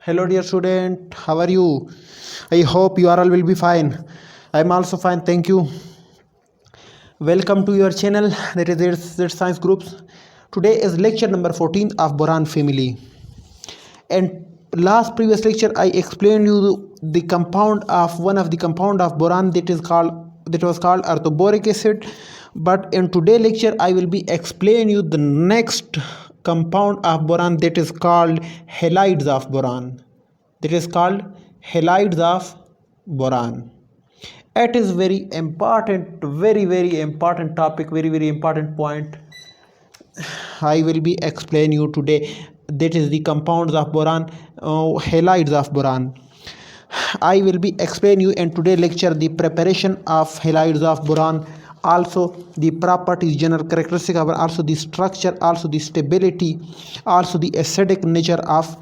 Hello dear student, how are you? I hope you are all will be fine. I am also fine, thank you. Welcome to your channel, that is it's Science Groups. Today is lecture number 14 of Boron family. And last previous lecture I explained you the compound of one of the compound of boron that was called orthoboric acid. But in today lecture I will be explain you the next compound of boron that is called halides of boron. That is called halides of boron. It is very important, very important topic, very important point I will be explain you today. That is the compounds of boron, halides of boron. I will be explain you in today lecture the preparation of halides of boron, also the properties, general characteristic of, also the structure, also the stability, also the acidic nature of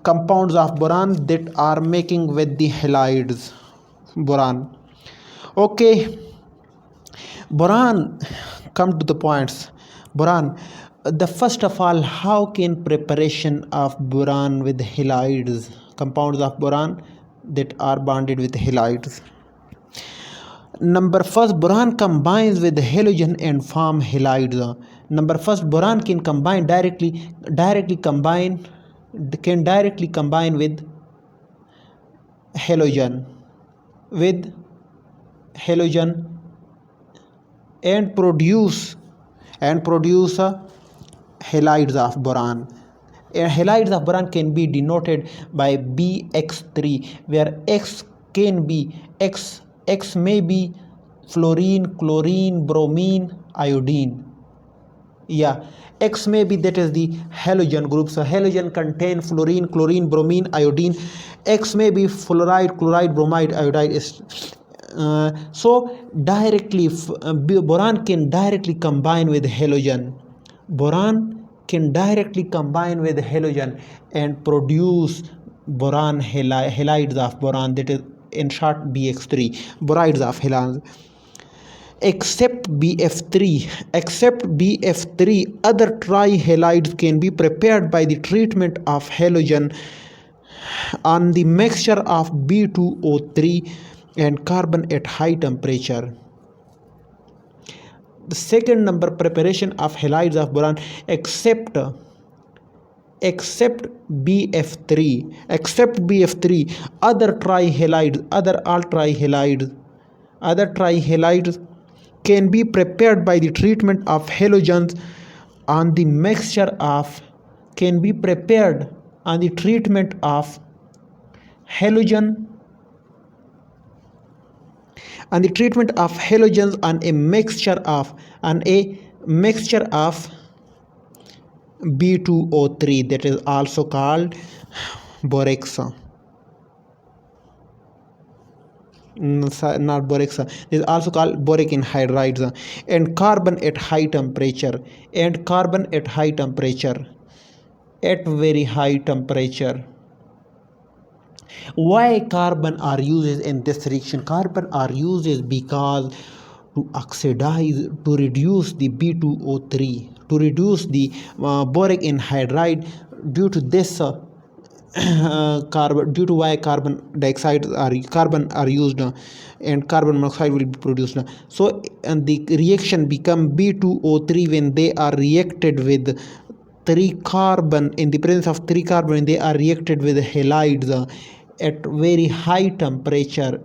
compounds of boron that are making with the halides boron. Okay, boron, come to the points. Boron, the first of all, how can preparation of boron with halides, compounds of boron that are bonded with halides? Number first, boron combines with halogen and form halides. Number first, boron can combine directly combine with halogen and produce halides of boron. Halides of boron can be denoted by Bx3, where X may be fluorine, chlorine, bromine, iodine. Yeah, X may be, that is the halogen group. So halogen contain fluorine, chlorine, bromine, iodine. X may be fluoride, chloride, bromide, iodide. So directly boron can directly combine with halogen. Boron can directly combine with halogen and produce boron halides of boron, that is in short Bx3, borides of halides. Except Bf3, other trihalides can be prepared by the treatment of halogen on the mixture of B2O3 and carbon at high temperature. The second number preparation of halides of boron, except Bf3, other trihalides can be prepared by the treatment of halogens on the mixture of halogen on a mixture of B2O3, that is also called borax. Not borax, it is also called boric anhydrides, and carbon at high temperature, at very high temperature. Why carbon are used in this reaction? Carbon are used because to oxidize, to reduce the B2O3, to reduce the boric anhydride. Due to this due to why carbon are used, and carbon monoxide will be produced. So and the reaction become B2O3 when they are reacted with 3 carbon, in the presence of 3 carbon, they are reacted with halides at very high temperature.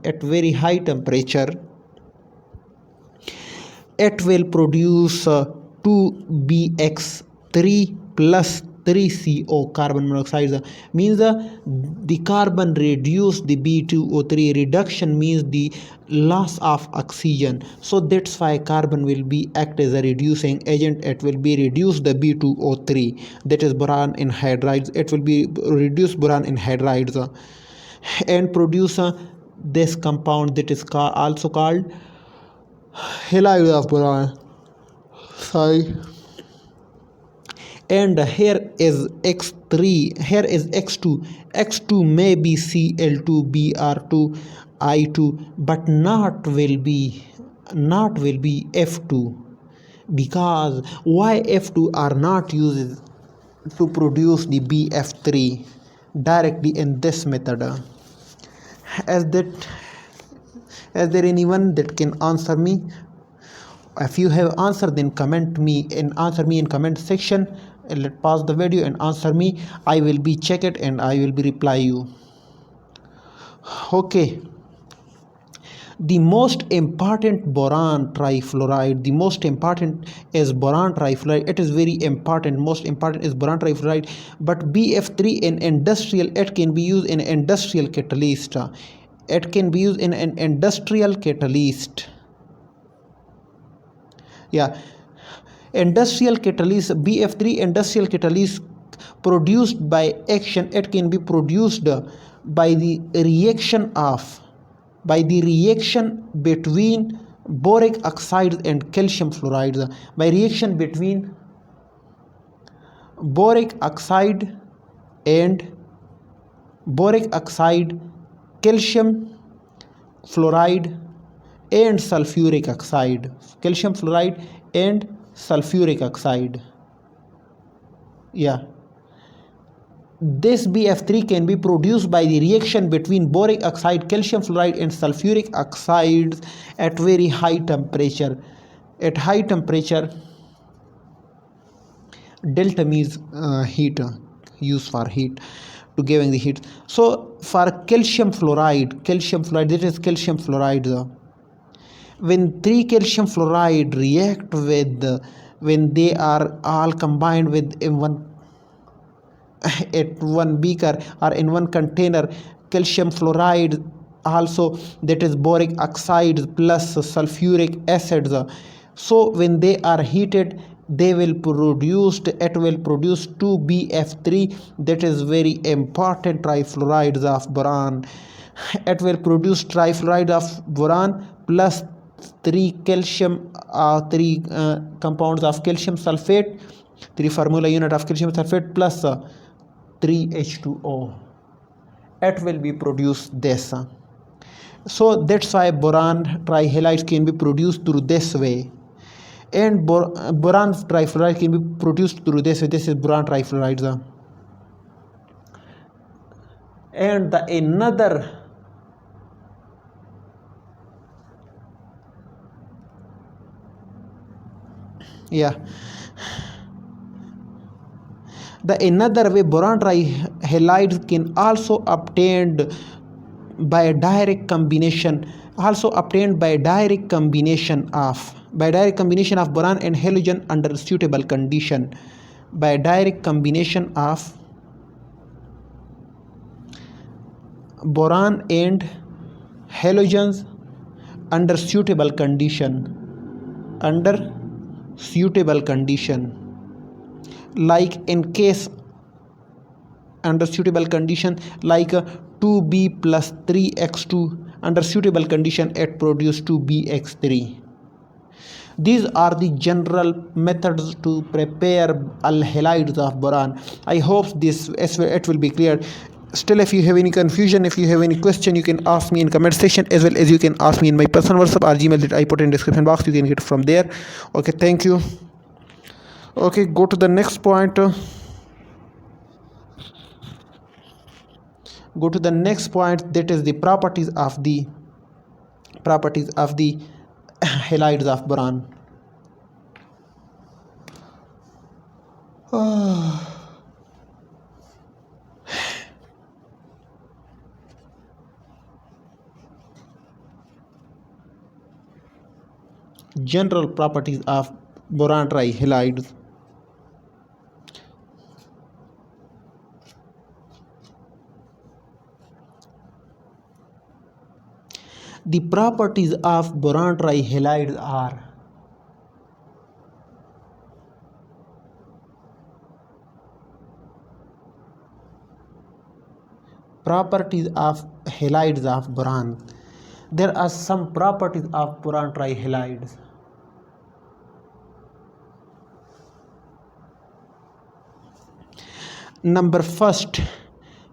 It will produce 2Bx3 plus 3CO, carbon monoxide. Means the carbon reduce the B2O3. Reduction means the loss of oxygen. So that's why carbon will be act as a reducing agent. It will be reduce the B2O3, that is boron anhydrides. It will be reduce boron anhydrides and produce this compound that is also called halide of boron. And here is X3, here is X2 may be Cl2, Br2, I2, but not will be F2. Because why F2 are not used to produce the Bf3? directly in this method. As there anyone that can answer me? If you have answer, then answer me in comment section. Let pause the video and answer me. I will be check it and I will be reply you. Okay. The most important boron trifluoride, the most important is boron trifluoride. It is very important. Most important is boron trifluoride. But BF3 in industrial, it can be used in industrial catalyst. It can be used in an industrial catalyst. Yeah, industrial catalyst, BF3 industrial catalyst produced by action. It can be produced by the reaction between boric oxide and calcium fluoride. By reaction between boric oxide, calcium fluoride and sulfuric oxide. Calcium fluoride and sulfuric oxide. Yeah. This BF3 can be produced by the reaction between boric oxide, calcium fluoride and sulfuric oxides at very high temperature. At high temperature, delta means heat, used for heat, to giving the heat. So for calcium fluoride, that is calcium fluoride. When 3 calcium fluoride react with, when they are all combined with in one at one beaker or in one container, calcium fluoride also, that is boric oxide plus sulfuric acids. So when they are heated, it will produce 2 BF3, that is very important trifluorides of boron. It will produce trifluoride of boron plus 3 calcium, 3 compounds of calcium sulfate, 3 formula unit of calcium sulfate plus 3H2O. It will be produced this. So that's why boron trihalides can be produced through this way, and boron trifluoride can be produced through this way. This is boron trifluoride. And the another the another way boron trihalides can also obtained by direct combination of boron and halogen under suitable condition. By direct combination of boron and halogens under suitable condition, like in case under suitable condition, like 2b plus 3x2 under suitable condition, it produce 2bx3. These are the general methods to prepare halides of boron. I hope it will be clear. Still, if you have any confusion, if you have any question, you can ask me in comment section, as well as you can ask me in my personal WhatsApp or Gmail that I put in description box. You can get it from there. Okay, thank you. Okay, go to the next point. That is the properties of the halides of boron. General properties of boron trihalides. The properties of boron trihalides are: properties of halides of boron. There are some properties of boron trihalides. Number first,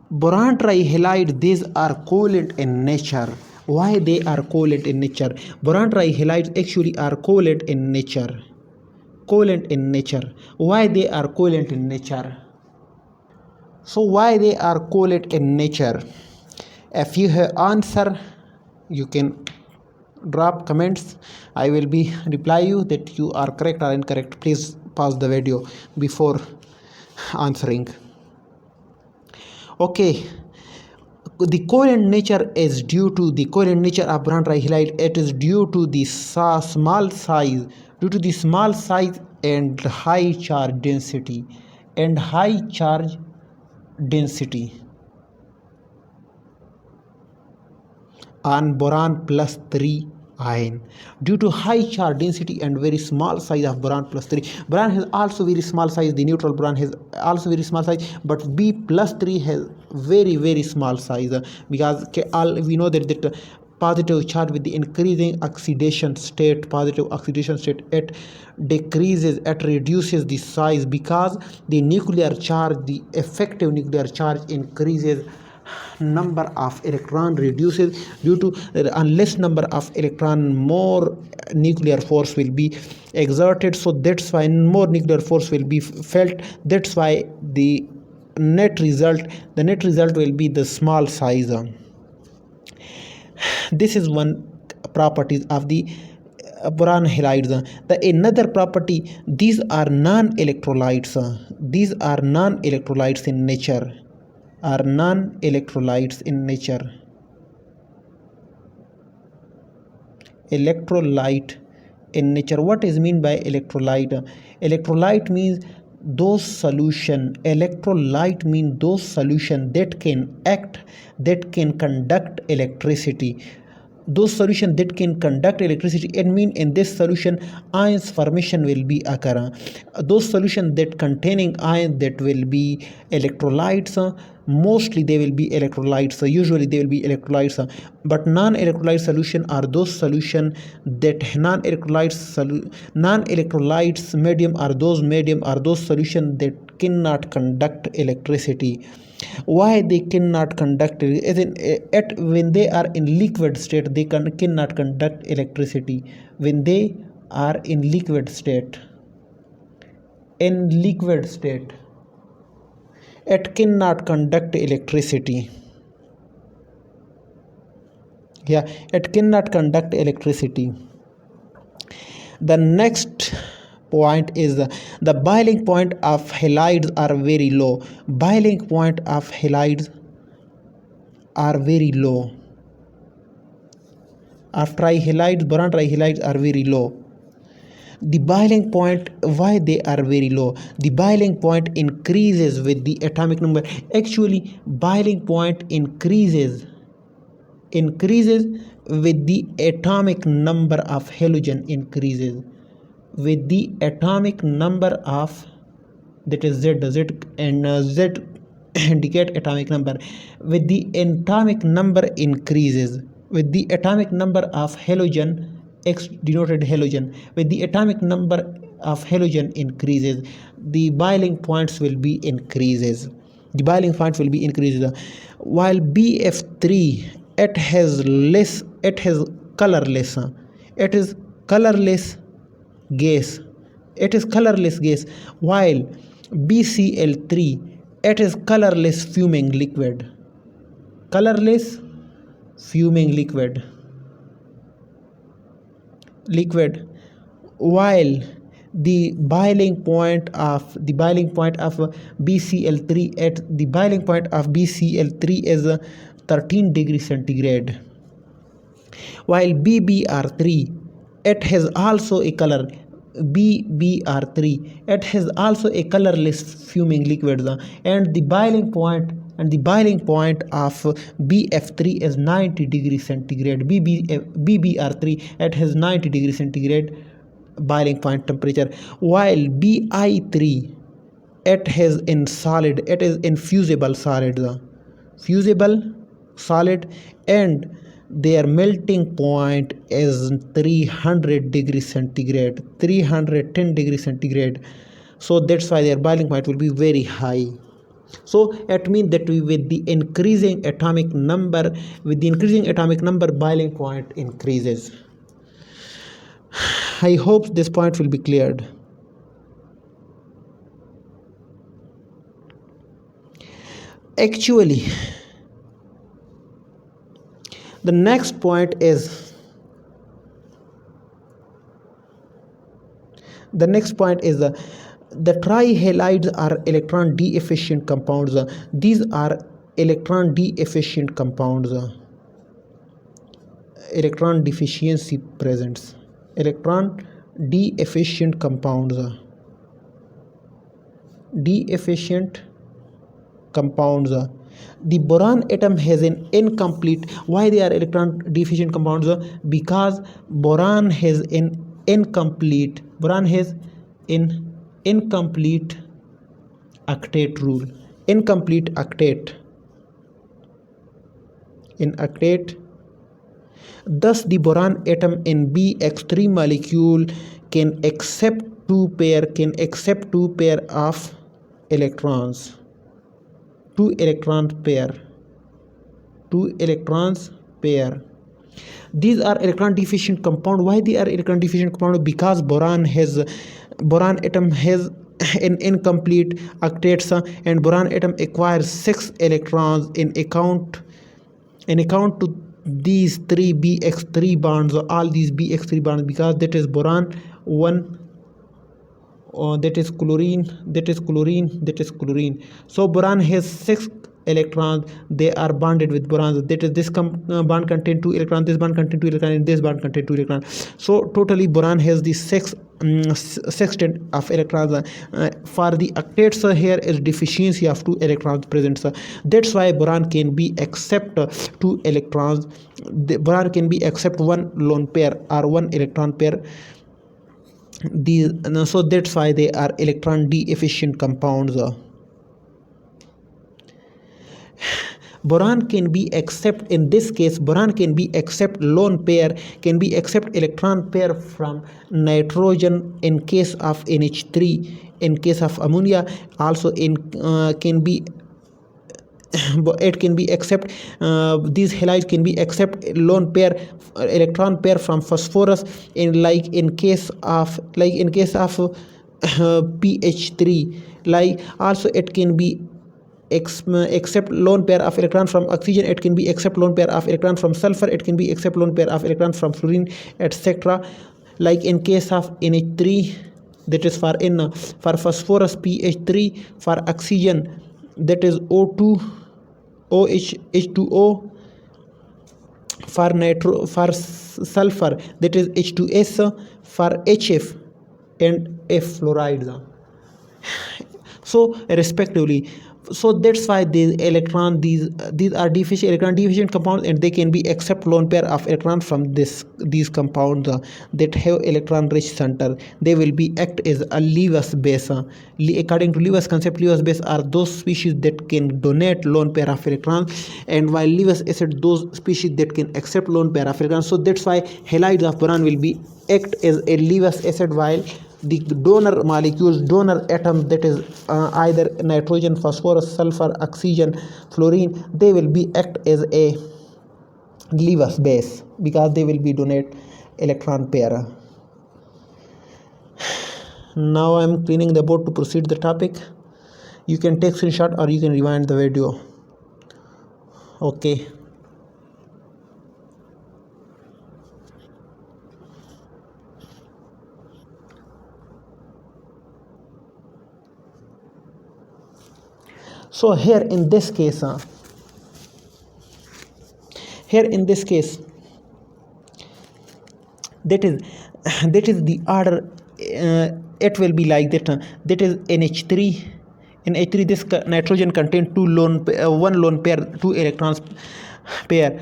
boron trihalides, these are covalent in nature. Why they are covalent in nature? Boron trihalides actually are covalent in nature. Why they are covalent in nature? So why they are call it in nature? If you have answer, you can drop comments. I will be reply you that you are correct or incorrect. Please pause the video before answering. Okay, the covalent nature is due to the covalent nature of boron trihalide. It is due to the small size, and high charge density, on boron plus 3 ion. Due to high charge density and very small size of boron plus 3, boron has also very small size, the neutral boron has also very small size, but B plus 3 has very small size, because we know that positive charge with the increasing oxidation state, it decreases, it reduces the size, because the nuclear charge, the effective nuclear charge increases, number of electron reduces. Due to unless number of electron, more nuclear force will be exerted, so that's why more nuclear force will be felt. That's why the net result will be the small size. This is one properties of the boron halides. The another property, these are non-electrolytes. These are non-electrolytes in nature. Electrolyte in nature. What is mean by electrolyte? Electrolyte means those solution. Electrolyte means those solution that can act, that can conduct electricity. Those solution that can conduct electricity, it mean in this solution ions formation will be occur. Those solution that containing ion, that will be electrolytes. Mostly they will be electrolytes, usually they will be electrolytes. But non-electrolyte solution are those solution that non-electrolytes medium are those solution that cannot conduct electricity. Why they cannot conduct it? When they are in liquid state, they cannot conduct electricity. When they are in liquid state, it cannot conduct electricity. It cannot conduct electricity. The next point is the boiling point of halides are very low. Boiling point of halides are very low. Of trihalides, boron trihalides are very low. The boiling point, why they are very low? The boiling point increases with the atomic number. Actually, boiling point increases with the atomic number of halogen increases. With the atomic number of, that is Z and Z indicate atomic number. With the atomic number increases, with the atomic number of halogen, X denoted halogen, with the atomic number of halogen increases, the boiling points will be increases. While BF3, it is colorless gas. While BCl3, it is colorless fuming liquid. While the boiling point of BCl3 is 13 degrees centigrade. While BBr3, it has also a color. BBr3, it has also a colorless fuming liquid, and the boiling point of BF3 is 90 degrees centigrade. BBr3, it has 90 degrees centigrade boiling point temperature. While BI3, it is in fusible solid, and their melting point is 300 degrees centigrade, 310 degrees centigrade. So that's why their boiling point will be very high. So it means that with the increasing atomic number, boiling point increases. I hope this point will be cleared. actually the next point is the trihalides are electron deficient compounds. These are electron deficient compounds. Electron deficiency presents. Electron deficient compounds. Deficient compounds. The boron atom has an incomplete. Why they are electron deficient compounds? Because boron has an incomplete. Boron has an incomplete octet rule. Incomplete octet. In octet. Thus, the boron atom in BX3 molecule can accept two pair of electrons. Two electrons pair. These are electron deficient compound. Why they are electron deficient compound? Because boron atom has an incomplete octets, and boron atom acquires 6 electrons in account to these 3 BX3 bonds, all these BX3 bonds, because that is boron 1, that is chlorine. So boron has 6 electrons. They are bonded with boron. That is, this bond contain 2 electrons, this bond contain 2 electrons, and this bond contain 2 electrons. So totally boron has the 6 sextant of electrons. For the octets, here is deficiency of 2 electrons present. That's why boron can be accept 2 electrons. Boron can be accept 1 lone pair or 1 electron pair. So that's why they are electron deficient compounds. Boron can be accept, in this case boron can be accept lone pair, can be accept electron pair from nitrogen in case of NH3. In case of ammonia also can be it can be accept these halides can be accept lone pair electron pair from phosphorus in case of pH3. Also it can be accept lone pair of electron from oxygen. It can be accept lone pair of electron from sulfur. It can be accept lone pair of electron from fluorine, etc. In case of NH3, that is for phosphorus pH3, for oxygen that is O2 OH H2O, for sulfur that is H2S, for HF and F fluorides, so respectively. So that's why these are electron deficient compounds, and they can be accept lone pair of electron from these compounds that have electron rich center. They will be act as a Lewis base. According to Lewis concept, Lewis base are those species that can donate lone pair of electrons, and while Lewis acid those species that can accept lone pair of electrons. So that's why halides of boron will be act as a Lewis acid, while the donor molecules, donor atom, that is either nitrogen, phosphorus, sulfur, oxygen, fluorine, they will be act as a Lewis base because they will be donate electron pair. Now I am cleaning the board to proceed the topic. You can take screenshot or you can rewind the video. Okay. So here in this case that is the order. It will be like that. That is NH3. In H3, this nitrogen contains one lone pair, 2 electrons pair.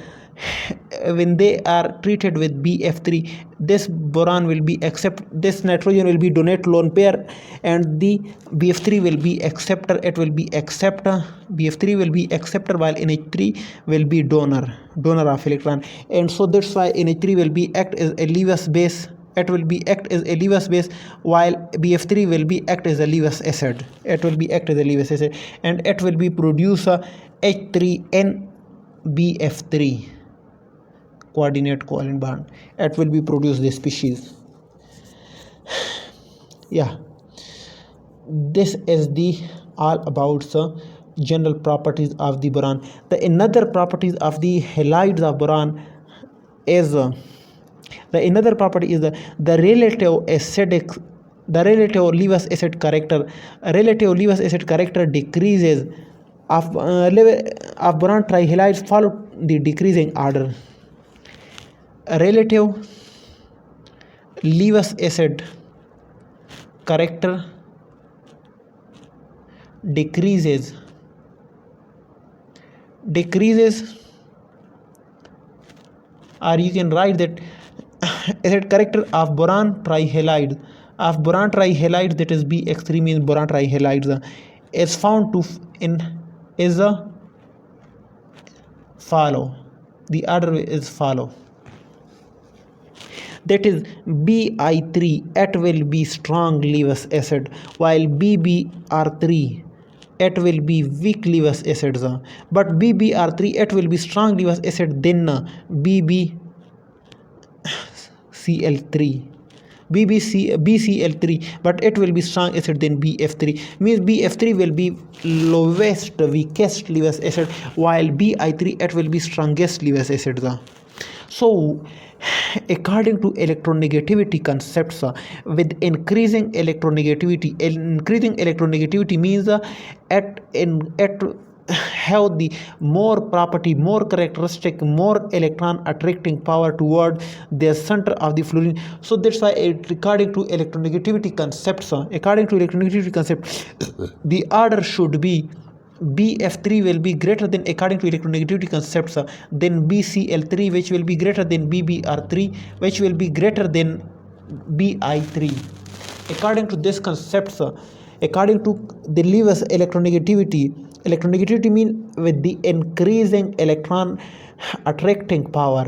When they are treated with BF3, this boron will be accept, this nitrogen will be donate lone pair, and the BF3 will be acceptor. It will be acceptor. BF3 will be acceptor, while NH3 will be donor of electron. And so that's why NH3 will be act as a Lewis base. It will be act as a Lewis base, while BF3 will be act as a Lewis acid. It will be act as a Lewis acid, and it will be produce a H3NBF3 coordinate covalent bond. It will be produce this species. Yeah, this is the all about the general properties of the boron. The another properties of the halides of boron is the another property is the relative acidic, the relative Lewis acid character. Relative Lewis acid character decreases of boron trihalides follow the decreasing order. Relative Lewis acid character decreases or you can write that acid character of boron trihalide that is BX3 means boron trihalides is found to in is a follow. The order is follow. That is Bi3 it will be strong Lewis acid, while BBr3 it will be weak Lewis acids. But BBr3 it will be strong Lewis acid than BCl3. BCl3, but it will be strong acid than BF3. Means BF3 will be lowest, weakest Lewis acid, while Bi3 it will be strongest Lewis acid. So according to electronegativity concepts, with increasing electronegativity means at have the more property, more characteristic, more electron attracting power toward the center of the fluorine. So that's why according to electronegativity concepts, the order should be BF3 will be greater than, according to electronegativity concepts, then BCl3, which will be greater than BBr3, which will be greater than Bi3. According to this concepts, according to the Lewis electronegativity means with the increasing electron attracting power,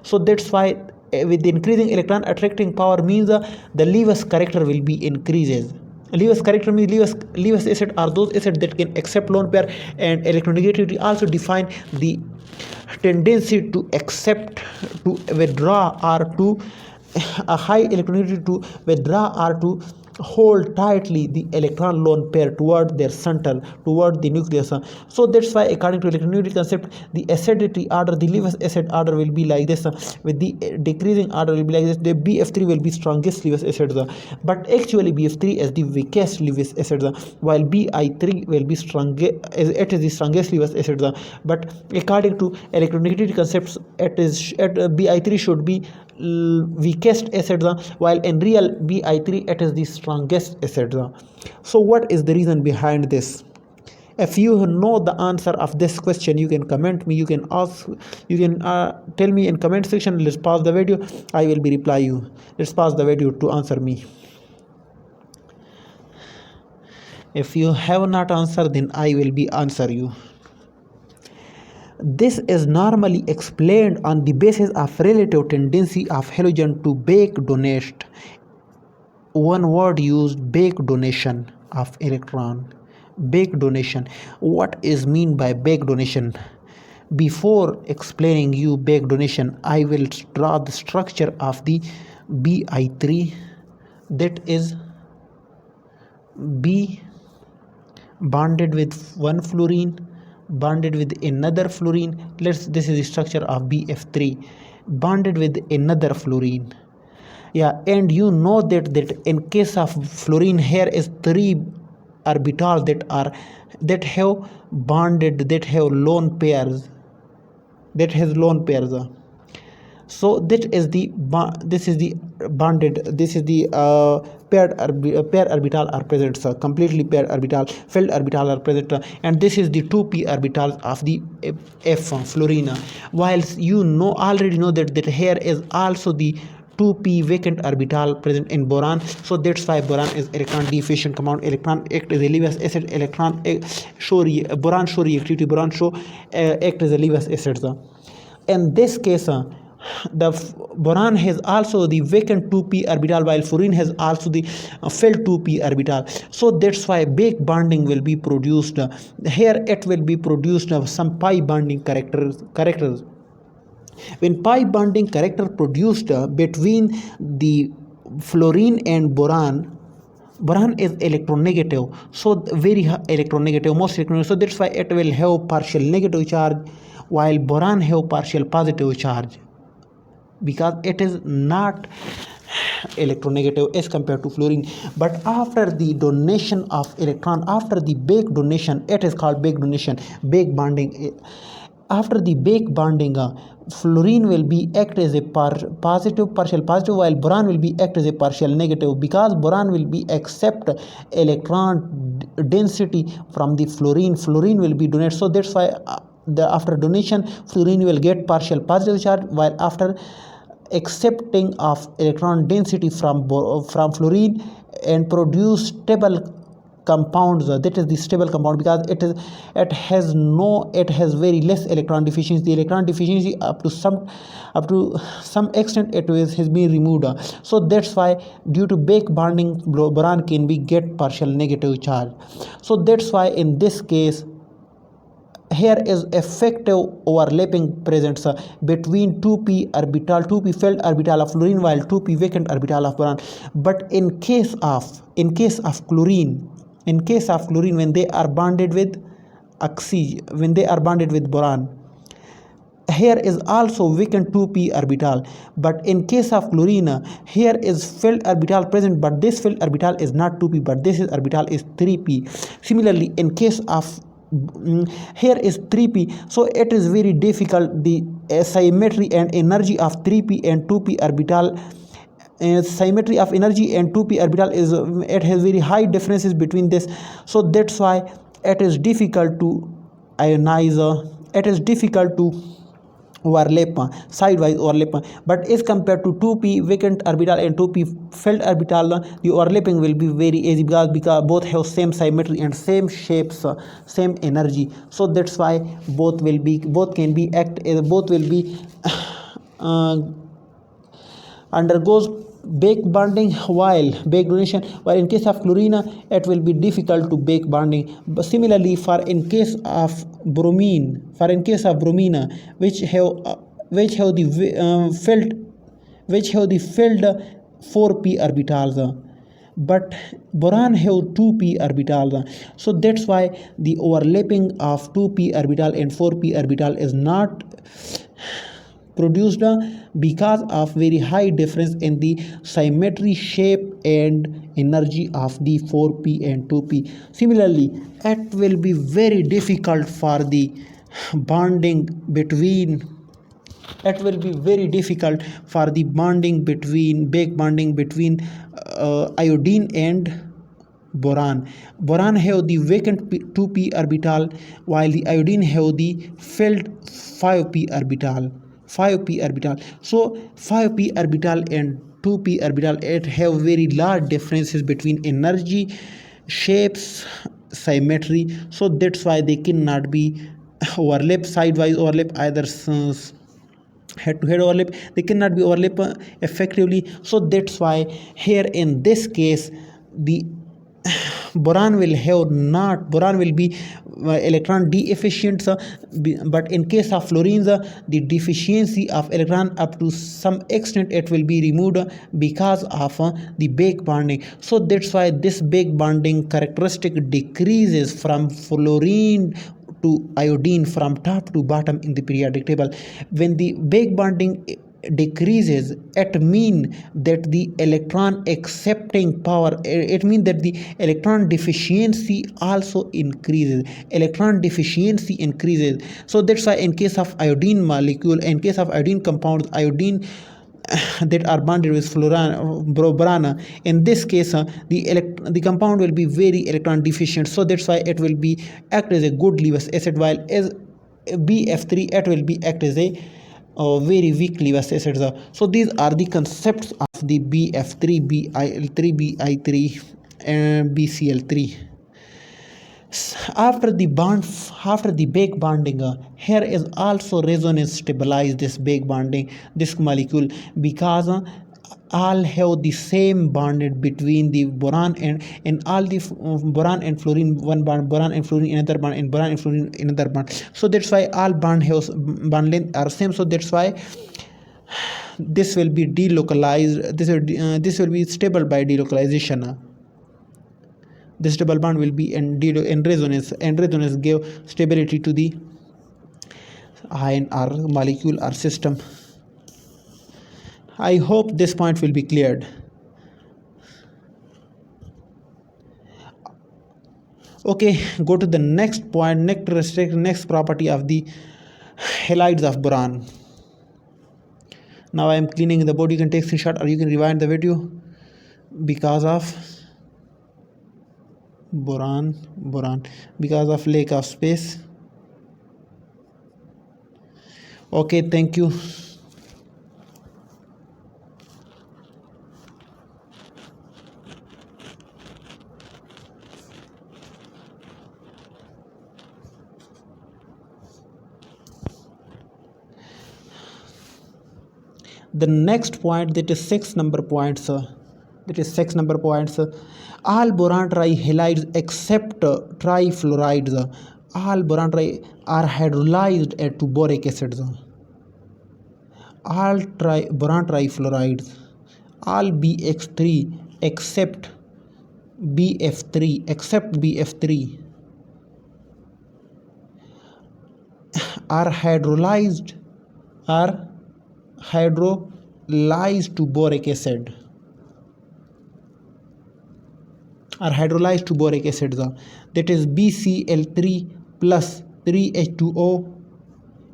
so that's why with the increasing electron attracting power means the Lewis character will be increases. Lewis character means Lewis acid are those acids that can accept lone pair, and electronegativity also define the tendency to accept, to withdraw, or to a high electronegativity to withdraw or to hold tightly the electron lone pair toward their center, toward the nucleus. So that's why according to electronegativity concept, the acidity order, the Lewis acid order will be like this, with the decreasing order will be like this. The BF3 will be strongest Lewis acid, but actually BF3 is the weakest Lewis acid, while Bi3 will be it is the strongest Lewis acid, but according to electronegativity concepts Bi3 should be weakest acid, while in real Bi3 it is the strongest acid. So what is the reason behind this? If you know the answer of this question, you can comment me, you can ask, you can tell me in comment section. Let's pause the video, I will be reply you. Let's pause the video to answer me. If you have not answered, then I will be answer you. This is normally explained on the basis of relative tendency of halogen to back donation. One word used, back donation of electron. Back donation. What is mean by back donation? Before explaining you back donation, I will draw the structure of the Bi3, that is B bonded with one fluorine, bonded with another fluorine. This is the structure of BF3, bonded with another fluorine. Yeah, and you know that in case of fluorine, here is 3 orbitals that have bonded, that have lone pairs, so this is the bonded, this is the pair orbital are present, sir. Completely paired orbital, filled orbital are present, and this is the 2p orbitals of the F fluorine. Whilst you already know that here is also the 2p vacant orbital present in boron. So that's why boron is electron deficient compound. Electron act as a Lewis acid, electron show boron show reactivity, boron show act as a Lewis acid. In this case, the boron has also the vacant 2p orbital, while fluorine has also the filled 2p orbital. So that's why back bonding will be produced. Here it will be produced some pi bonding characters. When pi bonding character produced between the fluorine and boron, boron is electronegative, so very electronegative, most electronegative, so that's why it will have partial negative charge, while boron have partial positive charge, because it is not electronegative as compared to fluorine. But after the donation of electron, after the back donation, it is called back donation, back bonding. After the back bonding, fluorine will be act as a positive, partial positive, while boron will be act as a partial negative, because boron will be accept electron density from the fluorine. Fluorine will be donated, so that's why after donation fluorine will get partial positive charge, while after accepting of electron density from fluorine and produce stable compounds, that is the stable compound, because it has very less electron deficiency. The electron deficiency up to some extent has been removed, so that's why due to back bonding boron can be get partial negative charge. So that's why in this case here is effective overlapping presence between 2p orbital, 2p filled orbital of fluorine, while 2p vacant orbital of boron. But in case of chlorine, when they are bonded with oxygen, when they are bonded with boron, here is also vacant 2p orbital. But in case of chlorine, here is filled orbital present, but this filled orbital is not 2p, but this orbital is 3p. Similarly, in case of here is 3p, so it is very difficult, the symmetry and energy of 3p and 2p orbital, symmetry of energy and 2p orbital is it has very high differences between this, so that's why it is difficult to ionize, it is difficult to overlap, sidewise overlap. But as compared to 2p vacant orbital and 2p filled orbital, the overlapping will be very easy, because both have same symmetry and same shapes, same energy, so that's why both will be undergoes back bonding while back donation, while in case of chlorine it will be difficult to back bonding. But similarly for in case of bromine, which have the filled 4p orbitals, but boron have 2p orbitals, so that's why the overlapping of 2p orbital and 4p orbital is not produced, because of very high difference in the symmetry, shape and energy of the 4p and 2p. Similarly, it will be very difficult for the bonding between back bonding between iodine and boron. Boron have the vacant 2p orbital, while the iodine have the filled 5p orbital. So 5p orbital and 2p orbital, it have very large differences between energy, shapes, symmetry, so that's why they cannot be overlap, sidewise overlap, either head to head overlap, they cannot be overlap effectively. So that's why here in this case the boron will be electron deficient, but in case of fluorine the deficiency of electron up to some extent it will be removed because of the back bonding. So that's why this back bonding characteristic decreases from fluorine to iodine from top to bottom in the periodic table. When the back bonding decreases, it means that the electron accepting power, it means that the electron deficiency also increases, so that's why in case of iodine molecule, in case of iodine compounds, iodine that are bonded with boron, in this case the compound will be very electron deficient, so that's why it will be act as a good Lewis acid, while as BF3 it will be act as a very weak Lewis acids. So these are the concepts of the BF3, BIL3, BI3 and BCl3. After the back bonding, here is also resonance stabilize this back bonding, this molecule, because all have the same bonded between the boron and all the boron and fluorine, one bond, boron and fluorine another bond, and boron and fluorine another bond. So that's why all bond length are same, so that's why this will be delocalized, this will be stable by delocalization. this double bond will be indeed in resonance, and resonance give stability to the ion or molecule or system. I hope this point will be cleared. Okay, go to the next point, next property of the halides of boron. Now I am cleaning the board. You can take screenshot or you can rewind the video. Because of boron, because of lack of space. Okay, thank you. The next point, that is 6 number points. All boron trihalides except trifluorides, all boron are hydrolyzed to boric acid. All boron trifluorides, all BX3 except BF3 are hydrolyzed to boric acid, that is BCl3 plus 3H2O.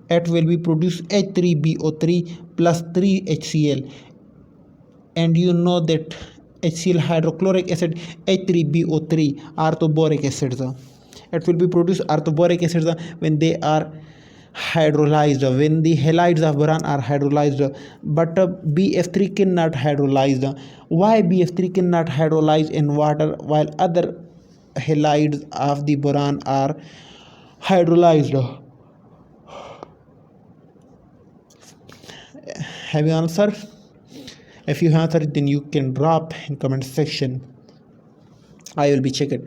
It will be produce H3BO3 plus 3HCl, and you know that HCl hydrochloric acid H3BO3 orthoboric acids. It will be produce orthoboric acids when they are hydrolyzed, when the halides of boron are hydrolyzed, but BF3 cannot hydrolyze. Why BF3 cannot hydrolyze in water while other halides of the boron are hydrolyzed? Have you answer? If you answer it, then you can drop in comment section. I will be checking.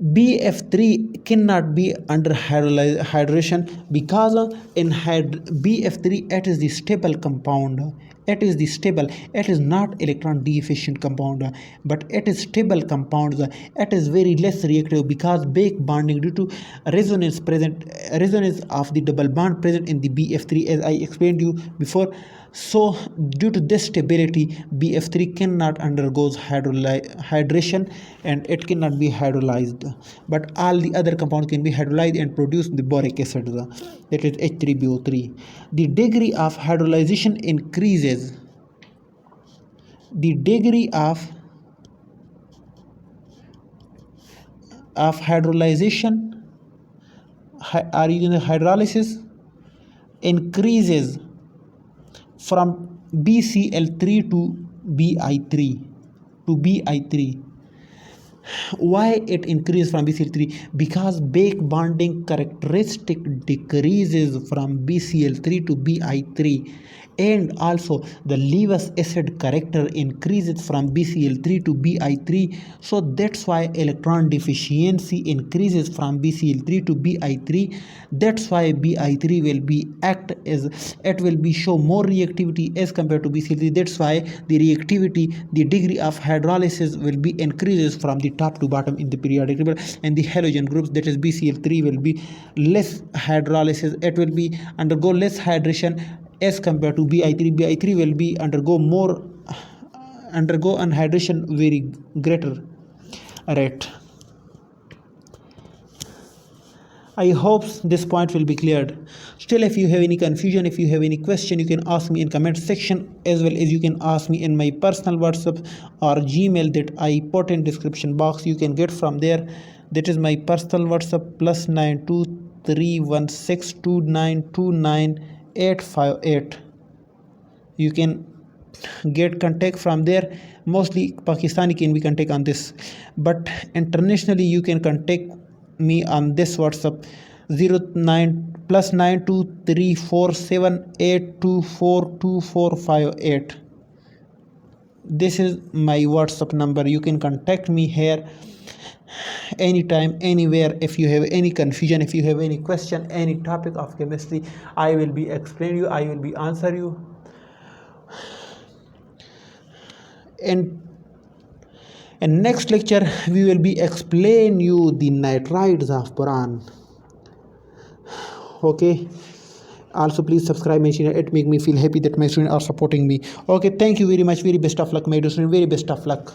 BF3 cannot be under hydration because in BF3 it is the stable compound. It is not electron deficient compound, but it is stable compound. It is very less reactive because back bonding due to resonance of the double bond present in the BF3, as I explained you before. So due to this stability, BF3 cannot undergo hydration and it cannot be hydrolyzed, but all the other compounds can be hydrolyzed and produce the boric acid, that is H3BO3. The degree of hydrolyzation increases. The degree of hydrolyzation or hydrolysis increases from BCl3 to BI3. Why it increases from BCl3? Because back bonding characteristic decreases from BCl3 to BI3, and also the Lewis acid character increases from BCl3 to BI3. So that's why electron deficiency increases from BCl3 to BI3. That's why BI3 will be show more reactivity as compared to BCl3. That's why the reactivity, the degree of hydrolysis will be increases from the top to bottom in the periodic table, and the halogen groups, that is BCl3, will be less hydrolysis. It will be undergo less hydration as compared to BI3. BI3 will be undergo anhydration very greater rate. I hope this point will be cleared. Still, if you have any confusion, if you have any question, you can ask me in comment section, as well as you can ask me in my personal WhatsApp or Gmail that I put in description box. You can get from there. That is my personal WhatsApp +923162929858. You can get contact from there. Mostly Pakistani can be contact on this, but internationally you can contact me on this WhatsApp +923478242458. This is my WhatsApp number. You can contact me here anytime, anywhere. If you have any confusion, if you have any question, any topic of chemistry, I will be explain you, I will be answer and In next lecture we will be explain you the nitrides of boron. Okay, also please subscribe my channel. It make me feel happy that my students are supporting me. Okay, thank you very much. Very best of luck my students, very best of luck.